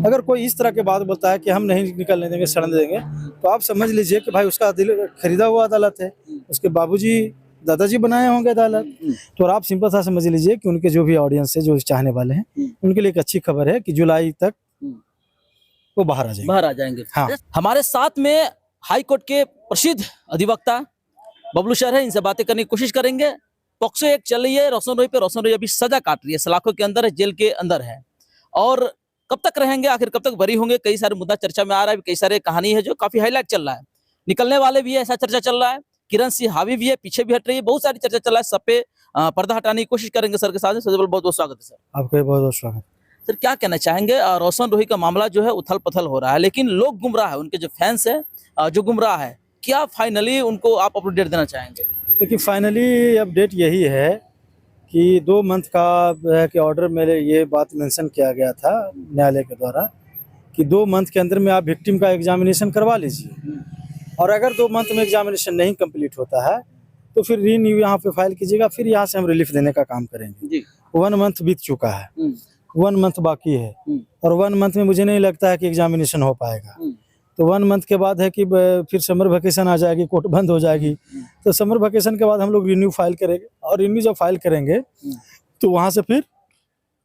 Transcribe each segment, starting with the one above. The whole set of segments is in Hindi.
अगर कोई इस तरह की बात बोलता है कि हम नहीं निकलने देंगे, सड़ने देंगे, तो आप समझ लीजिए कि भाई उसका दिल खरीदा हुआ अदालत है, उसके बाबूजी दादाजी बनाए होंगे अदालत। तो और आप सिंपल सा समझ लीजिए कि उनके जो भी ऑडियंस है, जो चाहने वाले हैं, उनके लिए एक अच्छी खबर है कि जुलाई तक वो बाहर आ जाएंगे। हाँ। हमारे साथ में हाई कोर्ट के प्रसिद्ध अधिवक्ता बबलू सर है, इनसे बातें करने की कोशिश करेंगे। पॉक्सो एक चल रही है रोशन रोई पे, रोशन रोई अभी सजा काट रही है, सलाखों के अंदर है, जेल के अंदर है, और कब तक रहेंगे, आखिर कब तक बरी होंगे, कई सारे मुद्दा चर्चा में आ रहा है, कई सारे कहानी है जो काफी हाईलाइट चल रहा है, निकलने वाले भी है ऐसा चर्चा चल रहा है, किरण सिंह हावी भी है, पीछे भी हट रही है, बहुत सारी चर्चा चल रहा है, सब पे पर्दा हटाने की कोशिश करेंगे सर के साथ। सबसे पहले बहुत बहुत स्वागत है सर। आपका बहुत बहुत स्वागत। सर क्या कहना चाहेंगे, रोशन रोही का मामला जो है उथल पथल हो रहा है, लेकिन लोग गुमराह है, उनके जो फैंस है जो गुमराह है, क्या फाइनली उनको आप अपडेट देना चाहेंगे? देखिए फाइनली अपडेट यही है कि 2 मंथ का है कि ऑर्डर मेरे ये बात मेंशन किया गया था न्यायालय के द्वारा कि 2 मंथ के अंदर में आप विक्टिम का एग्जामिनेशन करवा लीजिए, और अगर 2 मंथ में एग्जामिनेशन नहीं कंप्लीट होता है तो फिर रीन्यू यहाँ पे फाइल कीजिएगा, फिर यहाँ से हम रिलीफ देने का काम करेंगे। 1 मंथ बीत चुका है, 1 मंथ बाकी है, और 1 मंथ में मुझे नहीं लगता है कि एग्जामिनेशन हो पाएगा। तो 1 मंथ के बाद है कि फिर समर वेकेशन आ जाएगी, कोर्ट बंद हो जाएगी, तो समर वेकेशन के बाद हम लोग रिन्यू फाइल करेंगे, और रिन्यू जब फाइल करेंगे तो वहाँ से फिर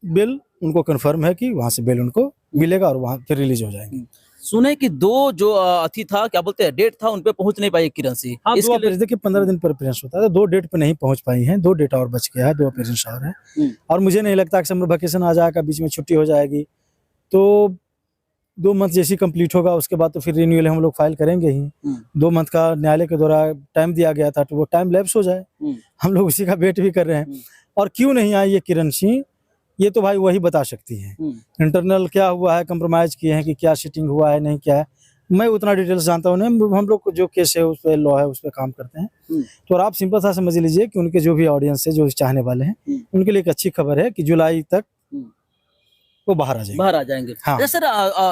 बेल उनको कंफर्म है कि वहाँ से बेल उनको मिलेगा और वहाँ फिर रिलीज हो जाएंगे। सुने कि 2 जो अथी था, क्या बोलते हैं, डेट था, उन पे पहुंच नहीं पाई किरण सिंह। हाँ, इसके लिए देखिए 15 दिन पर अपेयरेंस होता है, 2 डेट पे नहीं पहुंच पाई हैं, 2 डेट और बच गया है, 2 अपेयरेंस और है, और मुझे नहीं लगता कि समर वेकेशन आ जाएगा, बीच में छुट्टी हो जाएगी, तो 2 मंथ जैसी कंप्लीट होगा उसके बाद तो फिर रिन्यूअल हम लोग फाइल करेंगे ही। 2 मंथ का न्यायालय के द्वारा टाइम दिया गया था, तो वो टाइम लैप्स हो जाए, हम लोग उसी का वेट भी कर रहे हैं। और क्यों नहीं आई ये किरण सिंह, ये तो भाई वही बता सकती हैं, इंटरनल क्या हुआ है, कंप्रोमाइज किए हैं कि क्या सीटिंग हुआ है, नहीं क्या है, मैं उतना डिटेल्स जानता हूँ नहीं, हम लोग को जो केस है उस पर लॉ है उस पर काम करते हैं। तो और आप सिंपल सा समझ लीजिए कि उनके जो भी ऑडियंस है, जो चाहने वाले हैं, उनके लिए एक अच्छी खबर है कि जुलाई तक वो बाहर आ जाएंगे। हाँ। सर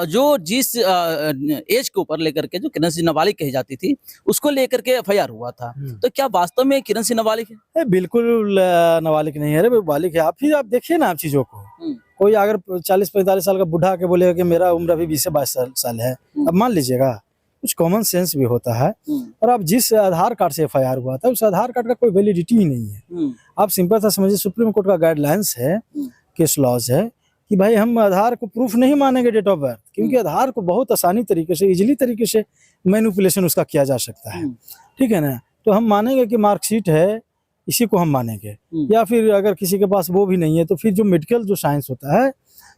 जो जिस एज के ऊपर लेकर के जो किरण सिंह नाबालिग कही जाती थी, उसको लेकर के एफआईआर हुआ था, तो क्या वास्तव में किरण सिंह नाबालिग है? बिल्कुल नाबालिग नहीं है, अरे बालिग है। आप देखिए ना आप चीजों को, कोई अगर 40-45 साल का बूढ़ा के बोलेगा कि मेरा उम्र अभी 20 से 22 साल है, अब मान लीजिएगा, कुछ कॉमन सेंस भी होता है। और आप जिस आधार कार्ड से एफआईआर हुआ था, उस आधार कार्ड का कोई वैलिडिटी ही नहीं है। आप सिंपल सा समझिए, सुप्रीम कोर्ट का गाइडलाइंस है, केस लॉज है कि भाई हम आधार को प्रूफ नहीं मानेंगे डेट ऑफ बर्थ, क्योंकि आधार को बहुत आसानी तरीके से, इजीली तरीके से मैनिपुलेशन उसका किया जा सकता है, ठीक है ना। तो हम मानेंगे कि मार्कशीट है, इसी को हम मानेंगे, या फिर अगर किसी के पास वो भी नहीं है तो फिर जो मेडिकल जो साइंस होता है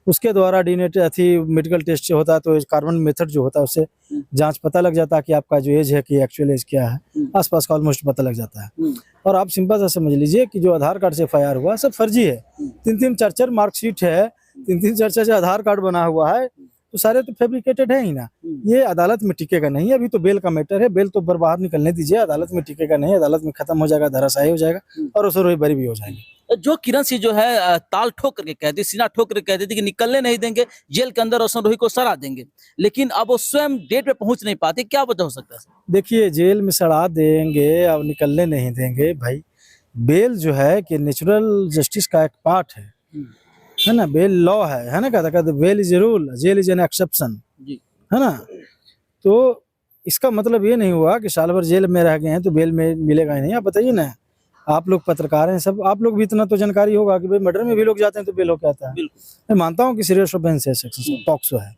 उसके द्वारा डीएनए मेडिकल टेस्ट से होता है, तो कार्बन मेथड जो होता है उससे जांच पता लग जाता है कि आपका जो एज है कि एक्चुअल एज क्या है, आसपास का ऑलमोस्ट पता लग जाता है। और आप सिंपल सा समझ लीजिए कि जो आधार कार्ड से एफआईआर हुआ सब फर्जी है, 3-3 4-4 मार्कशीट है, 3-3 4-4 से आधार कार्ड बना हुआ है, तो सारे तो फैब्रिकेटेड है ही ना। ये अदालत में टिकेगा नहीं, अभी तो बेल का मैटर है, बेल तो बाहर निकलने दीजिए, अदालत में टिकेगा नहीं, अदालत में खत्म हो जाएगा, धराशायी हो जाएगा, और उसे रोई बरी भी हो जाएंगे। जो किरण सिंह जो है ताल ठोक करके कहती, सीना ठोक करके कहती थी कि निकलने नहीं देंगे, जेल के अंदर रोशन रोही को सड़ा देंगे, लेकिन अब वो स्वयं डेट पे पहुंच नहीं पाती, क्या वजह हो सकता है? देखिए जेल में सड़ा देंगे, अब निकलने नहीं देंगे, भाई बेल जो है कि नेचुरल जस्टिस का एक पार्ट है ना, बेल लॉ है ना, कहता bail is a rule, jail is an exception, है ना। तो इसका मतलब ये नहीं हुआ कि साल भर जेल में रह गए हैं तो बेल में मिलेगा ही नहीं। आप बताइए ना, आप लोग पत्रकार हैं सब, आप लोग भी इतना तो जानकारी होगा कि भाई मर्डर में भी लोग जाते हैं तो बेल हो क्या आता है। मैं मानता हूँ कि सीरियस ऑफेंस है, पॉक्सो है,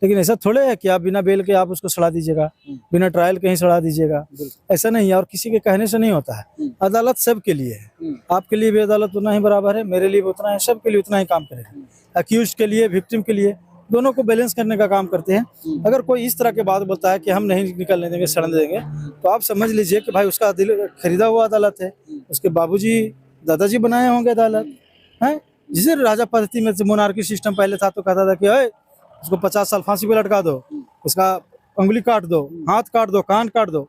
लेकिन ऐसा थोड़े है कि आप बिना बेल के आप उसको सड़ा दीजिएगा, बिना ट्रायल कहीं सड़ा दीजिएगा, ऐसा नहीं है। और किसी के कहने से नहीं होता है, अदालत सबके लिए है, आपके लिए भी अदालत उतना ही बराबर है, मेरे लिए भी उतना है, सबके लिए उतना ही काम करेगा। अक्यूज के लिए, विक्टिम के लिए, दोनों को बैलेंस करने का काम करते हैं। अगर कोई इस तरह की बात बोलता है कि हम नहीं निकलने देंगे, सड़ने देंगे, तो आप समझ लीजिए कि भाई उसका दिल खरीदा हुआ अदालत है, उसके बाबूजी दादाजी बनाए होंगे अदालत है। जिसे राजा पद्धति में मोनार्की सिस्टम पहले था तो कहता था कि उसको 50 साल फांसी पे लटका दो, उसका उंगली काट दो, हाथ काट दो, कान काट दो।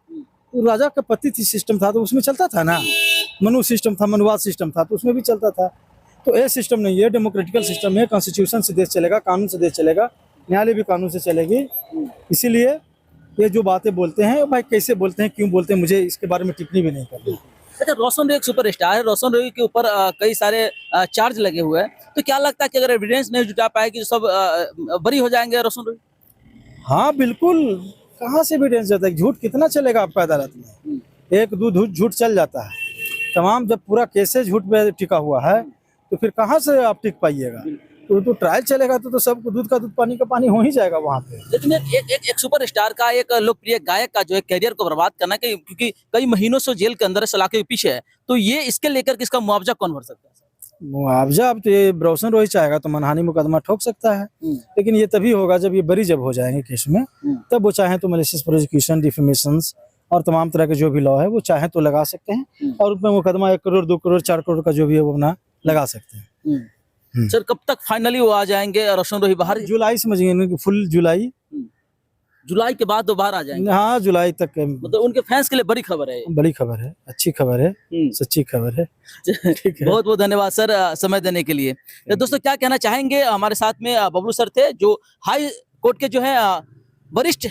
तो राजा का पद्धति सिस्टम था तो उसमें चलता था ना, मनु सिस्टम था, मनुवाद सिस्टम था, तो उसमें भी चलता था। तो ये सिस्टम नहीं है, डेमोक्रेटिकल सिस्टम है, कॉन्स्टिट्यूशन से देश चलेगा, कानून से देश चलेगा, न्यायालय भी कानून से चलेगी। इसीलिए ये जो बातें बोलते हैं भाई, कैसे बोलते हैं, क्यों बोलते हैं, मुझे इसके बारे में टिप्पणी भी नहीं करनी। अच्छा, रोशन एक सुपरस्टार है, रोशन रोय के ऊपर कई सारे चार्ज लगे हुए हैं, तो क्या लगता है कि अगर एविडेंस नहीं जुटा पाएगी तो सब बरी हो जाएंगे रोशन रोय? हाँ बिल्कुल, कहाँ से एविडेंस जाता है, झूठ कितना चलेगा आपका अदालत में, एक दो झूठ चल जाता है, तमाम जब पूरा केसेस झूठ पे टिका हुआ है तो फिर कहाँ से आप टिक पाइएगा, तो ट्रायल चलेगा तो सब दूध का दूध पानी का पानी हो ही जाएगा वहाँ पे। लेकिन एक सुपरस्टार का, एक लोकप्रिय गायक का जो है करियर को बर्बाद करना, क्योंकि कई महीनों से जेल के अंदर है, सलाखे के पीछे है, तो ये इसके लेकर के इसका मुआवजा कौन भर सकता है? मुआवजा अब तो ये रोशन रोहित चाहेगा तो मनहानि मुकदमा ठोक सकता है, लेकिन ये तभी होगा जब ये बरी जब हो जाएंगे केस में, तब वो चाहे तो मैलिशियस प्रोसिक्यूशन, डिफेमेशंस और तमाम तरह के जो भी लॉ है वो चाहे तो लगा सकते हैं, और उसमें मुकदमा 1 करोड़ 2 करोड़ 4 करोड़ का जो भी है वो अपना लगा सकते हैं। सर, कब तक फाइनली वो आ जाएंगे रोशन रोय बाहर? जुलाई समझिए, फुल जुलाई, जुलाई के बाद वो बाहर आ जाएंगे? हाँ जुलाई तक। मतलब उनके फैंस के लिए बड़ी खबर है ये। बड़ी खबर है, अच्छी खबर है, सच्ची खबर है। ठीक है, बहुत बहुत धन्यवाद सर समय देने के लिए। तो दोस्तों, क्या कहना चाहेंगे? हमारे साथ में बबलू सर थे, जो हाई कोर्ट के जो है वरिष्ठ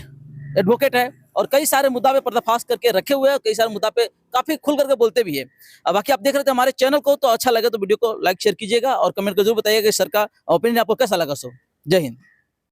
एडवोकेट है, और कई सारे मुद्दा पे पर्दाफाश करके रखे हुए हैं, कई सारे मुद्दा पे काफी खुल करके बोलते भी है। बाकी आप देख रहे थे हमारे चैनल को, तो अच्छा लगे तो वीडियो को लाइक शेयर कीजिएगा और कमेंट कर जरूर बताइएगा कि सर का ओपिनियन आपको कैसा लगा। सो जय हिंद।